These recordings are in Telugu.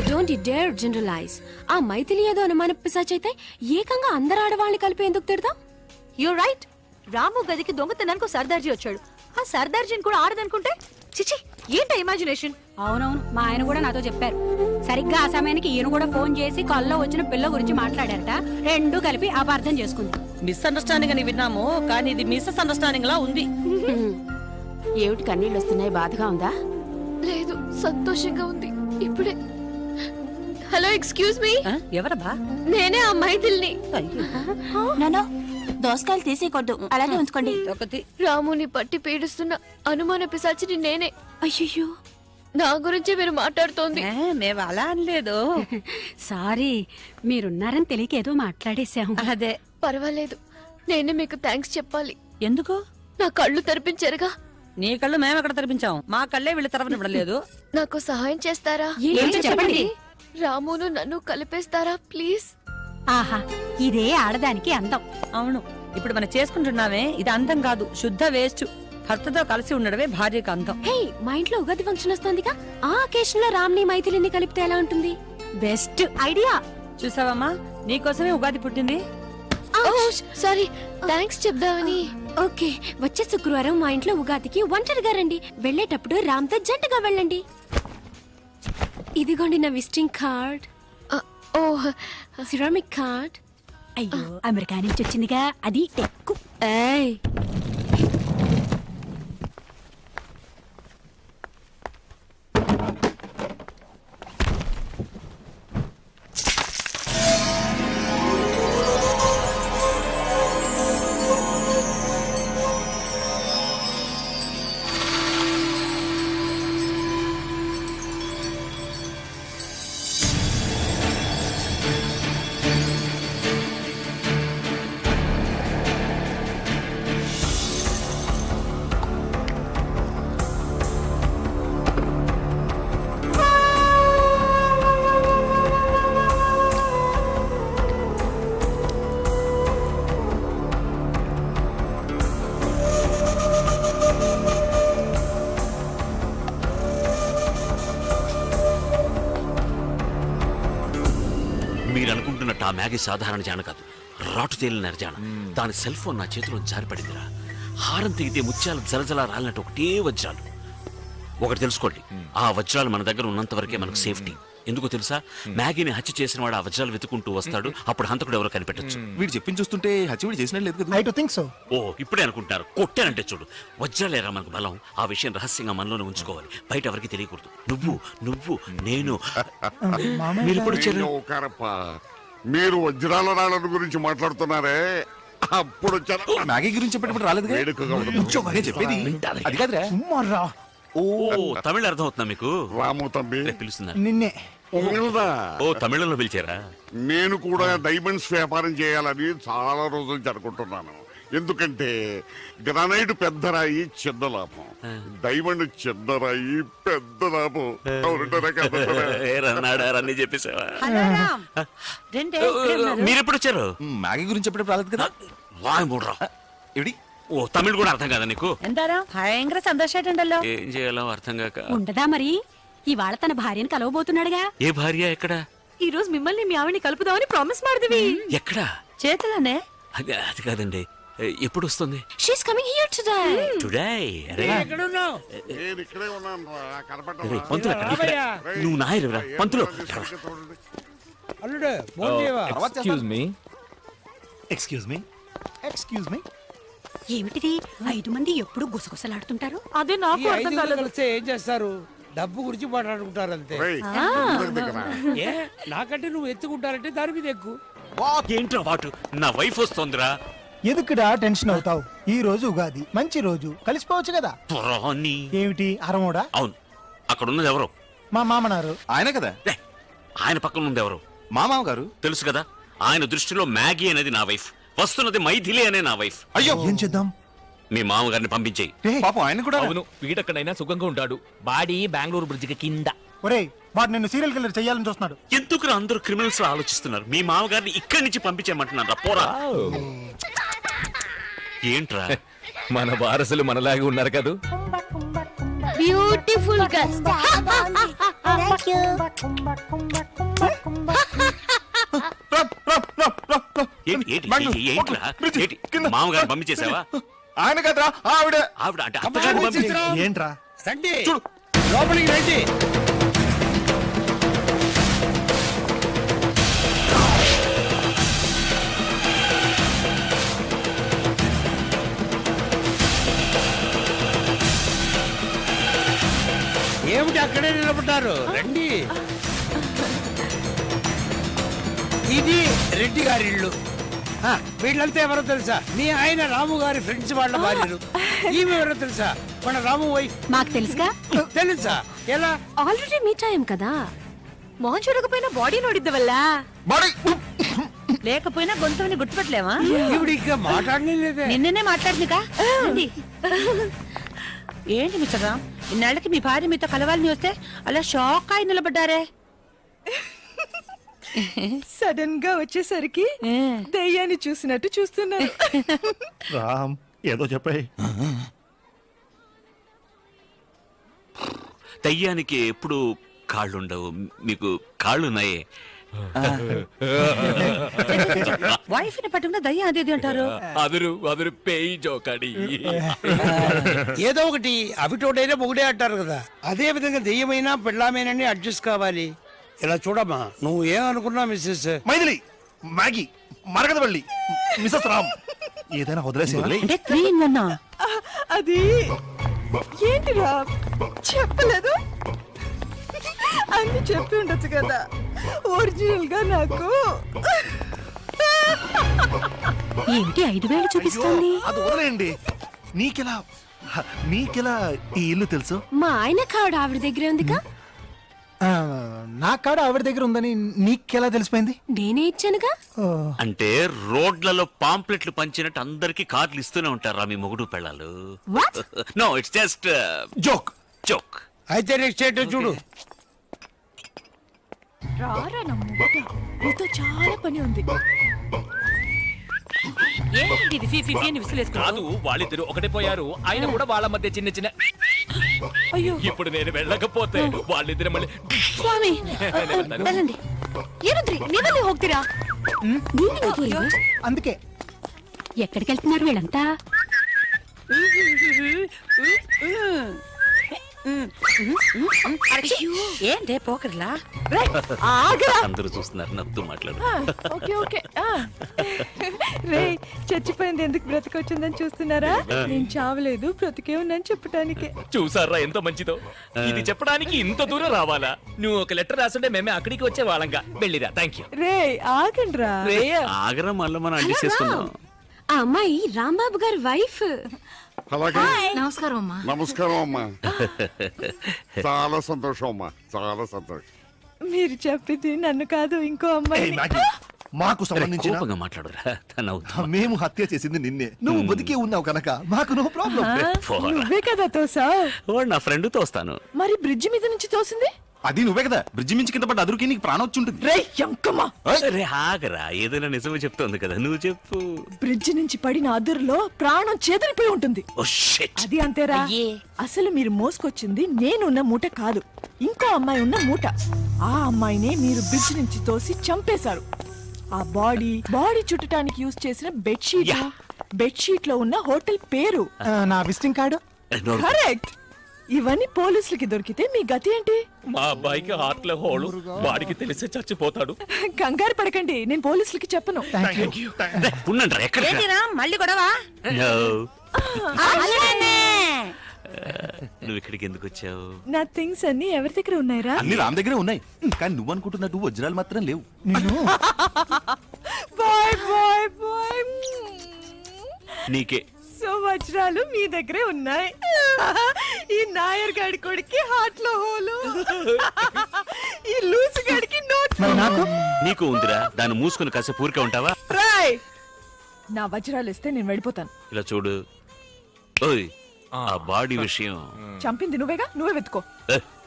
Don't dare generalise. ఆ మైథిలి ఏదో అనుమాన పిశాచైతే ఏకంగా అందరు ఆడవాళ్ళని కలిపి ఎందుకు తిడతాం? You right. రాము గదికి దొంగతనానికి సర్దార్జీ వచ్చాడు. ఆ సర్దార్జీని కూడా ఆడదనుకుంటే చిచి, ఏంట ఇమాజినేషన్. అవునవును, మా ఆయన కూడా నాతో చెప్పారు. సరిగ్గా ఆ సమయానికి ఈయన కూడా ఫోన్ చేసి కాల్లో వచ్చిన పిల్ల గురించి మాట్లాడారట. రెండు కలిపి అపార్థం చేసుకుంది. మిస్అండర్స్టాండింగ్ అని విన్నాము, కానీ ఇది మిస్అస్ అండర్స్టాండింగ్ లా ఉంది. ఏమిటి కన్నీళ్ళు వస్తున్నాయి? బాధగా ఉందా? లేదు, సంతోషంగా ఉంది. ఇప్పుడే. Hello, excuse me. ఎవరబ్బా? నేనే ఆ మైథిల్ని. నానో దోసకాయలు తీసేయకూడదు, అలాగే ఉంచుకోండి. ఒకటి రాముని పట్టి పీడిస్తున్న అనుమాన పిశాచిని నేనే. అయ్యో, నా గురించే మీరు మాట్లాడుతోంది. మేము అలా అనలేదు. సారీ, మీరున్నారని తెలియక ఏదో మాట్లాడేశాం. అదే. పర్వాలేదు, నేనే మీకు థ్యాంక్స్ చెప్పాలి. ఎందుకు? నా కళ్ళు తెరిపించారుగా. నీ కళ్ళు మేము ఎక్కడ తెరిపించాం? మా కళ్ళే వీళ్ళు తెరవనివ్వడం లేదు. నాకు సహాయం చేస్తారా? ఏంటో చెప్పండి. రామును నన్ను కలిపేస్తారా ప్లీజ్? ఆహా, ఇదే ఆడదానికి అందం. అవును, ఇప్పుడు మనం చేసుకుంటున్నామే ఇది అందం కాదు, శుద్ధ వేస్ట్. భర్తతో కలిసి ఉండడమే భార్యకు అందం. హే, మా ఇంట్లో ఉగాది ఫంక్షన్ వస్తోందిగా. ఆ అకేషన్ లో రామ్ని మైథిలిని కలిపితే ఎలా ఉంటుంది? Best idea. చూసావమ్మా, నీకోసమే ఉగాది పుట్టింది. సారీ, థ్యాంక్స్ చెప్దామని. ఓకే, వచ్చే శుక్రవారం మా ఇంట్లో ఉగాదికి ఒంటరిగా రండి. వెళ్ళేటప్పుడు రామ్తో జంటగా వెళ్ళండి. ఇదిగోండి నా విజిటింగ్ కార్డ్. ఓహ్, సిరామిక్ కార్డ్. అయ్యో, అమెరికా నుంచి వచ్చిందిగా, అది టెక్కు. ఏయ్, మీరు అనుకుంటున్నట్టు ఆ మ్యాగీ సాధారణ జాన కాదు, రాటు తేలిన నరజాన. దాని సెల్ ఫోన్ నా చేతిలో జారిపడిందిరా. హారం తెగితే ముత్యాలు జలజల రాలినట్టు ఒకటే వజ్రాలు. ఒకటి తెలుసుకోండి, ఆ వజ్రాలు మన దగ్గర ఉన్నంత వరకే మనకు సేఫ్టీ. ఎందుకో తెలుసా? మ్యాగీని హత్య చేసిన వాడు ఆ వజ్రాలు వెతుకుంటూ వస్తాడు. అప్పుడు హంతకుడు ఎవరో కనిపెట్టచ్చు. వీడు చెప్పింది చూస్తుంటే హత్యవిడి చేసినట్టు లేదు కదా. I do think so. ఓ, ఇప్పుడే అనుకుంటున్నారు. కొట్టానంటే చూడు, వజ్రాలేరా మనకు బలం. ఆ విషయం రహస్యంగా మనలోనే ఉంచుకోవాలి, బయట ఎవరికి తెలియకూడదు. నువ్వు నేను మీరు ఇప్పుడు వచ్చారు. మీరు వజ్రాల రాళ్ళ గురించి మాట్లాడుతున్నారే, అప్పుడు మ్యాగీ గురించి చెప్పేటప్పుడు రాలేదు. చెప్పేది అది కాదురా. ఓ, తమిళ అర్థం అవుతుందా మీకు? రాము తమ్మి పిలుస్తున్నారు నిన్నే. ఓ, తమిళంలో పిలిచారా? నేను కూడా డైమండ్స్ వ్యాపారం చేయాలని చాలా రోజులు జరుపుకుంటున్నాను. ఎందుకంటే గ్రానైట్ పెద్ద రాయి చిన్న లాభం, డైమండ్ చిన్న రాయి పెద్ద లాభం. అన్ని చెప్పేసావా? రెండే. మీరెప్పుడు వచ్చారు? మ్యాగీ గురించి చెప్పేటప్పుడు రాలేదు కదా. వాయ్ మూడ్రా. ఎవిడి ఓ, తమిళ్ కూడా అర్థం కాదా నీకు? എന്താരാ ഭയങ്കര സന്തോഷായിട്ടുണ്ടല്ലോ. ఏం చేయాలో అర్థం కాక. ఉండదా మరి? ఇవాళ తన భార్యను కలవబోతున్నాడుగా. ఏ భార్య? ఎక్కడ? ఈ రోజు మిమ్మల్ని మీ ఆవిని కలుపుదామని ప్రామిస్ ಮಾಡಿದ್ವಿ. ఎక్కడ? చేతులనే. అది కాదండి, ఎప్పుడు వస్తుంది? She's coming here today. Today? అరే నేను ఇక్కడే ఉన్నాను రా, కనపడ్డా? పంతులు ఎక్కడ? నువ్వు నాయరురా పంతులు. Excuse me. ఏమిటిది? 5 మంది ఎప్పుడు గుసగుసలాడుతుంటారు. అదే నాకు అర్థం కాలేదు. ఏం చేస్తారు? డబ్బు గురించి మాట్లాడుకుంటారు అంతే. నాకంటే నువ్వు ఎత్తుకుంటారంటే దాని మీద ఎక్కువ. ఏంట్రా వాటు? నా వైఫ్ వస్తుందిరా. ఎదుకుడా టెన్షన్ అవుతావు? ఈ రోజు ఉగాది, మంచి రోజు, కలిసిపోవచ్చు కదా. ఏమిటి అరమోడా? అవును, అక్కడ ఉన్నది ఎవరు? మా మామనారు. ఆయన కదా. ఆయన పక్కన ఉంది ఎవరు? మా మామ గారు. తెలుసు కదా. ఆయన దృష్టిలో మ్యాగీ అనేది నా వైఫ్, వస్తున్నది మైథిలి అనే నా వైఫ్. అయ్యో, ఏం చేద్దాం? మీ మామగారిని పంపించేయి. పాపం ఆయన కూడా. అవును, వీడెక్కడైనా సుఖంగా ఉంటాడు. బాడీ బెంగళూరు బ్రిడ్జికి కింద. ఒరేయ్, వాడు నిన్ను సీరియల్ కిల్లర్ చెయ్యాలని చూస్తున్నాడు. ఎందుకు అందరూ క్రిమినల్స్ ఆలోచిస్తున్నారు? మీ మామగారిని ఇక్కడి నుంచి పంపించేయమంటున్నారా? పోరా. ఏంట్రా? మన వారసులు మనలాగే ఉన్నారు కదా. Beautiful girl. మామగారు పంపించేసావా? ఆయన కదరా ఆవిడ. ఆవిడ అంటే అత్తగారిని పంపించా? ఏంట్రా రండి లోపలికి రండి. ఏమిటి అక్కడే నిలబడ్డారు? రండి. ఇది రెడ్డి గారి ఇల్లు. వీళ్ళంతా ఎవరో తెలుసా? మీ ఆయన రాము గారి ఫ్రెండ్స్ వాళ్ళ భార్యలు. ఈమె ఎవరో తెలుసా? మన రాము వైఫ్. మాకు తెలుసుగా. తెలుసా? ఎలా? ఆల్రెడీ మీట్ అయ్యాం కదా. మొహం చూడకపోయినా బాడీ నోడిద్దవల్ల. లేకపోయినా గొంతుని గుర్తుపట్టలేవా? ఈవిడ ఇంకా మాట్లాడలేదే. నిన్ననే మాట్లాడిందిగా. ఏంటి మిస్టర్ రామ్, ఇన్నాళ్ళకి మీ భార్య మీతో కలవాలని వస్తే అలా షాక్ అయి నిలబడ్డారే? సడన్ గా వచ్చేసరికి దయ్యాన్ని చూసినట్టు చూస్తున్నారు. రామ్ ఏదో చెప్పాయి. దయ్యానికి ఎప్పుడు కాళ్ళుండవు, మీకు కాళ్ళున్నాయే. వైఫ్ ని పట్టుకున్న దయ్యం అదేది అంటారు. అదురు పేయి జోకడి. ఏదో ఒకటి అవిటోడైనా మొగుడే అంటారు కదా, అదే విధంగా దెయ్యమైనా పెళ్ళామేనని అడ్జస్ట్ కావాలి. ఇలా చూడమ్మా, నువ్వు ఏమనుకున్నా Mrs Maithili, Maggie, Maragadavalli, Mrs Ram ఏదైనా వదిలేసి అంటే 3 in 1. అది ఏంటిరా చెప్పలేదు? అన్ని చెప్పి ఉండొచ్చు కదా. ఒరిజినల్ గా నాకు ఏంటి 5,000 చూపిస్తుంది? అది వదిలేయండి. నీకెలా ఈ ఇల్లు తెలుసు? మా ఆయన కాడు ఆవిడ దగ్గరే ఉందిగా. నా కాడ ఆవిడ దగ్గర ఉందని నీకెలా తెలిసిపోయింది? నేనే ఇచ్చానుగా. అంటే రోడ్లలో పాంప్లెట్లు పంచినట్టు అందరికి కార్డులు ఇస్తూనే ఉంటారా మీ మొగుడు పెళ్ళాలు? No, it's just joke. Joke. అయితే నెక్స్ట్ ఏంటో చూడు. రారా నీతో చాలా పని ఉంది. ఏంటి ఇది? ఫీ అని విసిలేసుకున్నాడు. కాదు, వాళ్ళిద్దరు ఒకటే పోయారు. ఆయన కూడా వాళ్ళ మధ్య చిన్న అయ్యో, ఇప్పుడు నేను వెళ్ళకపోతే వాళ్ళిద్దరు మళ్ళీ ಸ್ವಾಮಿ వెళ్ళండి. ಏನಂದ್ರಿ ನೀವಲ್ಲಿ ಹೋಗ್ತೀರಾ? అందుకే ఎక్కడికి వెళ్తున్నారు వీళ్ళంతా? ఏంటే పోకర్లా? అందరూ చూస్తున్నారు, నవ్వుతూ మాట్లాడు. Okay okay. రే, చచ్చిపోయింది ఎందుకు బ్రతికొచ్చిందని చూస్తున్నారా? నేను చావలేదు, బ్రతికే ఉన్నాను చెప్పటానికి. చూసారా ఎంత మంచిదో. ఇది చెప్పడానికి ఇంత దూరం రావాలా? నువ్వు ఒక లెటర్ రాసుంటే మేమే అక్కడికి వచ్చే వాళ్ళంగా. వెళ్ళిరా. Thank you. రే ఆగండ్రా. ఆగరా, మళ్ళీ మనం అడ్జస్ట్ చేసుకుందాం. ఆ అమ్మాయి రాంబాబు గారి వైఫ్. అలాగే. నమస్కారం అమ్మా. నమస్కారం అమ్మా. చాలా సంతోషం అమ్మా, చాలా సంతోషం. మీరు చెప్పింది నన్ను కాదు, ఇంకో అమ్మాయి. ఏయ్, మ్యాగీ, మాకు సంబంధించిన కోపంగా మాట్లాడురా. తను మేము హత్య చేసింది నిన్నే. నువ్వు బతికే ఉన్నావు కనుక మాకు నో ప్రాబ్లం. నువ్వే కదా తోసావు. నా ఫ్రెండ్ తోస్తాను. మరి బ్రిడ్జి మీద నుంచి తోసింది? అది నువ్వే కదా. బ్రిడ్జి మించి కింద పడ్డ అదురుకి నీకు ప్రాణం వచ్చి ఉంటుంది. రే ఎంకమ్మా, రే ఆగరా, ఏదైనా నిజమే చెప్తోంది కదా, నువ్వు చెప్పు. బ్రిడ్జి నుంచి పడిన అదురులో ప్రాణం చేదరిపోయి ఉంటుంది. Oh shit. అది అంతేరా. అసలు మీరు మోసుకొచ్చింది నేనున్న మూట కాదు, ఇంకో అమ్మాయి ఉన్న మూట. ఆ అమ్మాయినే మీరు బ్రిడ్జ్ నుంచి తోసి చంపేశారు. ఆ బాడీ చుట్టడానికి యూజ్ చేసిన బెడ్షీట్ లో ఉన్న హోటల్ పేరు. నా విజిటింగ్ కార్డు. కరెక్ట్. ఇవన్నీ పోలీసులకి దొరికితే మీ గతి ఏంటి? మా అబ్బాయికి హార్ట్ లో హోలు, వాడికి తెలిసే చచ్చిపోతాడు. కంగారు పడకండి, నేను పోలీసులకి చెప్పను. ఉండండి రా, ఎక్కడ ఏంటిరా మళ్ళీ గొడవ? నువ్వు ఇక్కడికి ఎందుకు వచ్చావు? నా థింగ్స్ అన్ని ఎవరి దగ్గర ఉన్నాయిరా? అన్ని రామ్ దగ్గరే ఉన్నాయి, కానీ నువ్వు అనుకుంటున్నట్టు వజ్రాలు మాత్రం లేవు. Bye bye bye. నీకే. సో వజ్రాలు మీ దగ్గరే ఉన్నాయి. ఈ నాయర్ గాడి కొడుకి హార్ట్ లో హోలు, ఈ లూసు గాడికి నోట్. నీకు ఉందిరా, దాన్ని మూసుకుని కాసేపు ఊరికే ఉంటావా? రాయ్, నా వజ్రాలు ఇస్తే నేను వెళ్ళిపోతాను. ఇలా చూడు, ఓయ్, ఆ బాడీ విషయం చంపింది నువ్వేగా, నువ్వే వెతుకో.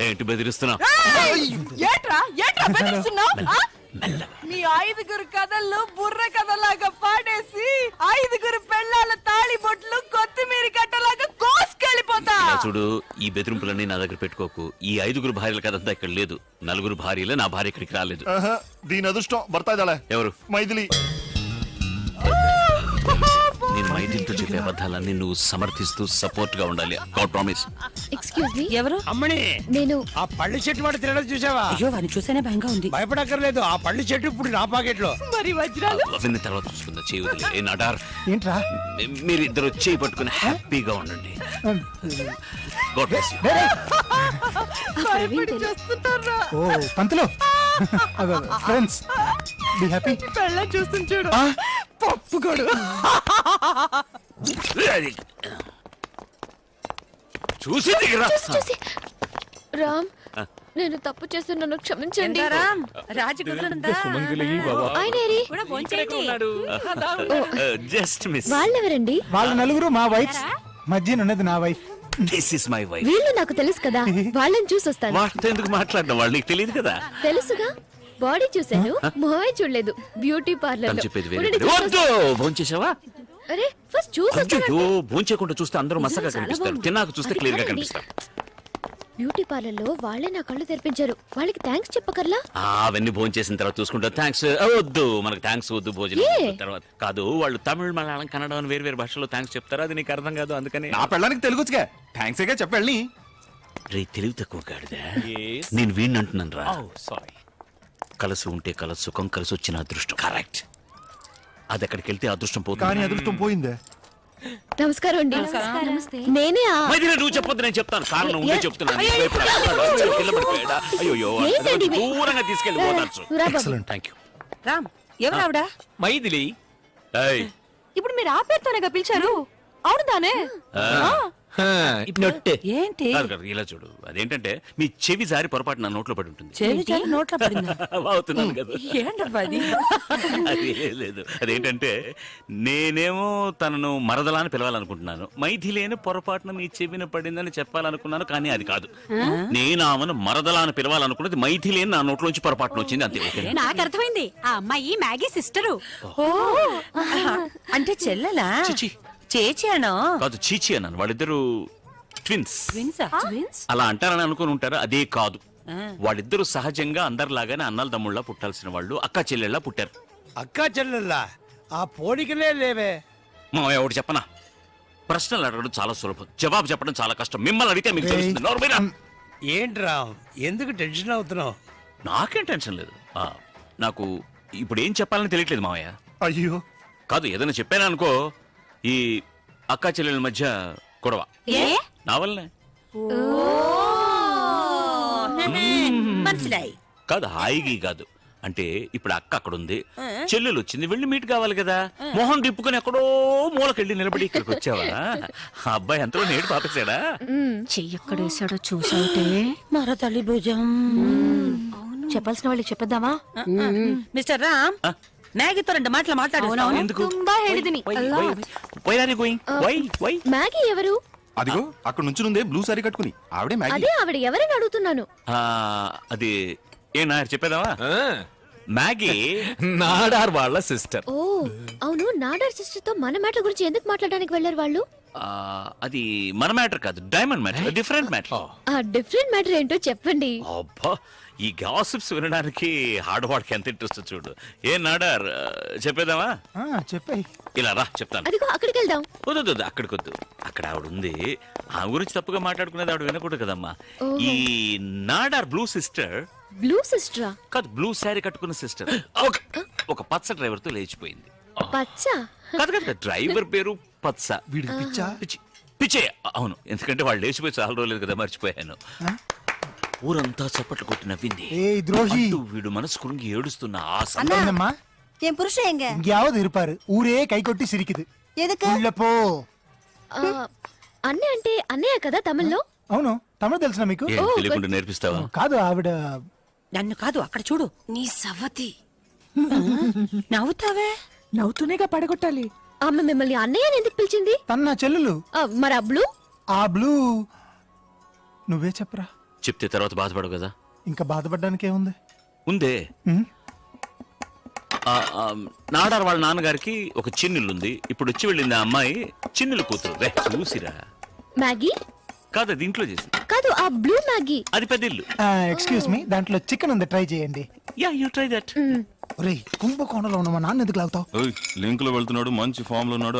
ఏంటి బెదిరిస్తున్నావు? ఏట్రా బెదిరిస్తున్నావ్? మీ 5 కథల్లో బుర్ర కథలాగా పాడేసి 5 పెళ్ళాల తాళి బొట్లు కొత్తిమీర కట్టలాగా కోసుకెళ్ళిపోతా. ఇలా చూడు, ఈ బెదిరింపులన్నీ నా దగ్గర పెట్టుకోకు. ఈ 5 భార్యల కదంతా ఇక్కడ లేదు. 4 భార్యలే, నా భార్య ఇక్కడికి రాలేదు. దీని అదృష్టం భర్త ఇదాలే. ఎవరు? మైథిలి. నేను మైథిలితో చెప్పే అబద్ధాలన్నీ నువ్వు సమర్థిస్తూ సపోర్ట్ గా ఉండాలి. God promise. ఎక్స్క్యూజ్ మీ, ఎవరు? అమ్మని నేను ఆ పళ్ళు చెట్టు వాడు తినడం చూసావా? అయ్యో వాడిని చూసేనే భయంగా ఉంది. భయపడక్కర్లేదు, ఆ పళ్ళు చెట్టు ఇప్పుడు నా పాకెట్ లో. మరి వజ్రాలు అవన్నీ తర్వాత చూసుకుందా. చేయవదిలే. ఏ నాడార్, ఏంట్రా మీరిద్దరు చేయి పట్టుకుని హ్యాపీగా ఉండండి. God bless you. భయపడి చేస్తున్నారా? ఓ పంతులు ఫ్రెండ్స్ బి హ్యాపీ. పెళ్ళ చూస్తుంది చూడు, పప్పుకోడు. చూసి దిగరా. చూసి రామ్, నేను తప్పు చేస్తున్నాను, క్షమించండి. ఆయన ఏరి? Just miss. వాళ్ళెవరండి? వాళ్ళ నలుగురు మా వైఫ్, మధ్యన ఉన్నది నా wife. This is my wife. వీళ్ళు నాకు తెలుసు కదా, వాళ్ళని చూసొస్తాను. వాళ్ళతో ఎందుకు మాట్లాడిన? వాళ్ళు నీకు తెలియదు కదా. తెలుసుగా, బాడీ చూశాను, మొహమే చూడలేదు. బ్యూటీ పార్లర్ తను లో. చెప్పేది ఉండండి, వేరే. వద్దు, చూసొస్తాను. భోంచేసావా? అరే ఫస్ట్ చూసొస్తాను. అయ్యో, భోంచేయకుండా చూస్తే అందరూ మసగా చాలా కనిపిస్తారు. బాగుంది. తిన్నాక చూస్తే అది క్లియర్ గా కాదండి. కనిపిస్తారు. బ్యూటీ పార్లర్ లో వాళ్ళే నా కళ్ళు తెరిపించారు. వాళ్ళకి థ్యాంక్స్ చెప్పకర్లా? అవన్నీ భోంచేసిన తర్వాత చూసుకుంటా. థ్యాంక్స్ వద్దు, మనకు థ్యాంక్స్ వద్దు. భోజనం ఏ? తర్వాత కాదు. వాళ్ళు తమిళ్, మలయాళం, కన్నడ అని వేరు వేరు భాషలో థ్యాంక్స్ చెప్తారు. అది నీకు అర్థం కాదు. అందుకని నా పెళ్ళానికి తెలుగుచ్చుగా థ్యాంక్స్ గా చెప్పండి. రే, తెలివి తక్కువ కాడిదా. నేను వీణ్ణి అంటున్నాను రా. సారీ. కలిసి ఉంటే కలసి సుఖం, కలిసి వచ్చిన అదృష్టం. కరెక్ట్. అది ఎక్కడికి వెళ్తే అదృష్టం కానీ పోతుంది. అదృష్టం పోయిందే. నమస్కారం అండి. నమస్తే. నేనే మైథిలి, నువ్వు చెప్పొద్దు, నేను చెప్తాను. కారణం ఉంటే చెప్తున్నాను. అయ్యో, వైపు రా. కింద పడిపోయాడా? అయ్యో, ఏంటండి ఇవి? దూరంగా తీసుకెళ్ళి పోతారు. రా బాబు. Excellent, thank you. రామ్, ఎవరు ఆవిడ? మైథిలి. ఏయ్, ఇప్పుడు మీరు ఆ పేరుతోనే పిలిచారు? అవును దానే. నొట్టె. ఏంటి కాదు, కాదు, ఇలా చూడు. అదేంటంటే మీ చెవి జారి పొరపాటు నా నోట్లో పడి ఉంటుంది. చెవి జారి నోట్లో పడిందా? అవుతున్నాను కదా. ఏంటబ్బా అది? అది లేదు. అదేంటంటే నేనేమో తనను మరదలా అని పిలవాలనుకుంటున్నాను. మైథిలేని పొరపాటున మీ చెవిన పడిందని చెప్పాలనుకున్నాను, కానీ అది కాదు. నేను ఆమెను మరదలా అని పిలవాలనుకున్నది మైథిలేని నా నోట్లోంచి పొరపాటున వచ్చింది, అంతే. ఓకే. నాకు అర్థమైంది, ఆ అమ్మాయి మ్యాగీ సిస్టరు. అంటే చెల్లెలా? చిచి. చేచాను. కాదు, చీచి అన్నాను. వాళ్ళిద్దరు ట్విన్స్. ట్విన్స్? అలా అంటారని అనుకుని ఉంటారు. అదే కాదు. వాళ్ళిద్దరూ సహజంగా అందరిలాగానే అన్నల తమ్ముళ్ళ పుట్టాల్సిన వాళ్ళు. అక్క చెల్లెళ్ళ పుట్టారు. అక్కా చెల్లెల్లా? ఆ పోలికలే లేవే. మామయ్య, ఒకటి చెప్పనా? ప్రశ్నలు అడగడం చాలా సులభం, జవాబు చెప్పడం చాలా కష్టం. మిమ్మల్ని అడిగితే మీకు తెలుస్తుంది. నోరు మీరా. ఏంట్రా ఎందుకు టెన్షన్ అవుతున్నావు? నాకేం టెన్షన్ లేదు. నాకు ఇప్పుడు ఏం చెప్పాలని తెలియట్లేదు మామయ్య. అయ్యో, కాదు, ఏదైనా చెప్పాను అనుకో, ఈ అక్క చెల్లెల మధ్య గొడవ నా వల్లనే. మనసులాయి కాదు, హాయిగా కాదు. అంటే ఇప్పుడు అక్క అక్కడ ఉంది, చెల్లెలు వచ్చింది, వెళ్ళి మీట్ కావాలి కదా. మొహం తిప్పుకొని ఎక్కడో మూలకెళ్ళి నిలబడి ఇక్కడికి వచ్చావా? ఆ అబ్బాయి ఎంతలో నేడు పాపేశాడా? చెయ్యక్కడేసాడో చూసావుటే. మరో తల్లి భుజం. చెప్పాల్సిన వాళ్ళకి చెప్పేద్దామా? మిస్టర్ రామ్, మ్యాగీతో 2 మాటలు మాట్లాడు. ఎందుకు? ತುಂಬಾ ಹೇಳಿದೀನಿ. Why are you going? Why? Maggi ఎవరు? అదిగో అక్కడ నుంచి బ్లూ సారీ కట్టుకుని ఆవిడే మ్యాగీ. అదే ఆవిడ ఎవరని అడుగుతున్నాను. అది ఏ నాయర్ చెప్పేదావా? మ్యాగీ నాడార్ వాళ్ళ సిస్టర్. ఓ అవును, నాడార్ సిస్టర్ తో మన మ్యాటర్ గురించి ఎందుకు మాట్లాడడానికి వెళ్ళారు వాళ్ళు? అది మన మ్యాటర్ కాదు, డైమండ్ మ్యాటర్, డిఫరెంట్ మ్యాటర్. ఆ డిఫరెంట్ మ్యాటర్ ఏంటో చెప్పండి. అబ్బా, ఈ గాసిప్స్ వినడానికి ఆడవాడికి ఎంత ఇంట్రెస్ట్ చూడు. ఏ నాడార్, చెప్పేదావా? చెప్పాయి. ఇలా రా, చెప్తాను. అదిగో అక్కడికి వెళ్దాం. వద్దు, అక్కడికి వద్దు. అక్కడ ఆవిడ ఉంది, ఆమె గురించి తప్పుగా మాట్లాడుకునేది ఆవిడ వినకూడదు కదమ్మా. ఈ నాడార్ బ్లూ సిస్టర్. బ్లూ సిస్టరా? కాదు, బ్లూ శారీ కట్టుకున్న సిస్టర్ ఒక పచ్చ డ్రైవర్ తో లేచిపోయింది. పచ్చ? కాదు, డ్రైవర్ పేరు పచ్చ. వీడికి పిచ్చా? పిచ్చే, అవును. ఎందుకంటే వాళ్ళు లేచిపోయి చాలా రోజులేదు కదా, మర్చిపోయాను. ఊరంతా చప్పట్లు కొట్టి నవ్వింది. ஏய் துரோகி, అంటూ వీడు మనసు కురింగి ఏడుస్తున్న ఆ என்னம்மா ఏం పురుషుడు ఎంగ? இங்கயாவது இருப்பாரு. ஊரே கை கொட்டி சிரிக்குது. ఎదుకు? உள்ள పో. అన్నయ్య అంటే అన్నయ్య కదా తమిళ్లో? అవును, తమిళ తెలుసునా మీకు? ఏం తెలియకుండా నేర్పిస్తావా? కాదు, ఆవిడ నన్ను కాదు, అక్కడ చూడు. నీ సవతి. నవ్వుతావే? నవ్వుతూనేగా పడగొట్టాలి. ఆమె మిమ్మల్ని అన్నయ్య అని ఎందుకు పిలిచింది? తన నా చెల్లెలు. మరి ఆ బ్లూ? ఆ బ్లూ నువ్వే చెప్పరా. చెప్తే తర్వాత బాధపడవు కదా. ఇంకా బాధపడడానికి ఏముంది? ఉందే. నాడార్ వాళ్ళ నాన్నగారికి ఒక చిన్నిల్లుంది. ఇప్పుడు వచ్చి వెళ్ళింది ఆ అమ్మాయి చిన్నిల్లు కూతురు. చూసిరా. మ్యాగీ కాదు అది ఇంట్లో చేసి కాదు ఆ బ్లూ మ్యాగీ. అది పెద్ద ఇల్లు. ఎక్స్క్యూజ్ మీ, దాంట్లో చికెన్ ఉంది, ట్రై చేయండి. Yeah you try that. ఒరేయ్, కుంభకోణంలో ఉన్న మా నాన్న ఎందుకు లాగుతావు? లింక్ లో వెళ్తున్నాడు, మంచి ఫామ్ లో ఉన్నాడు.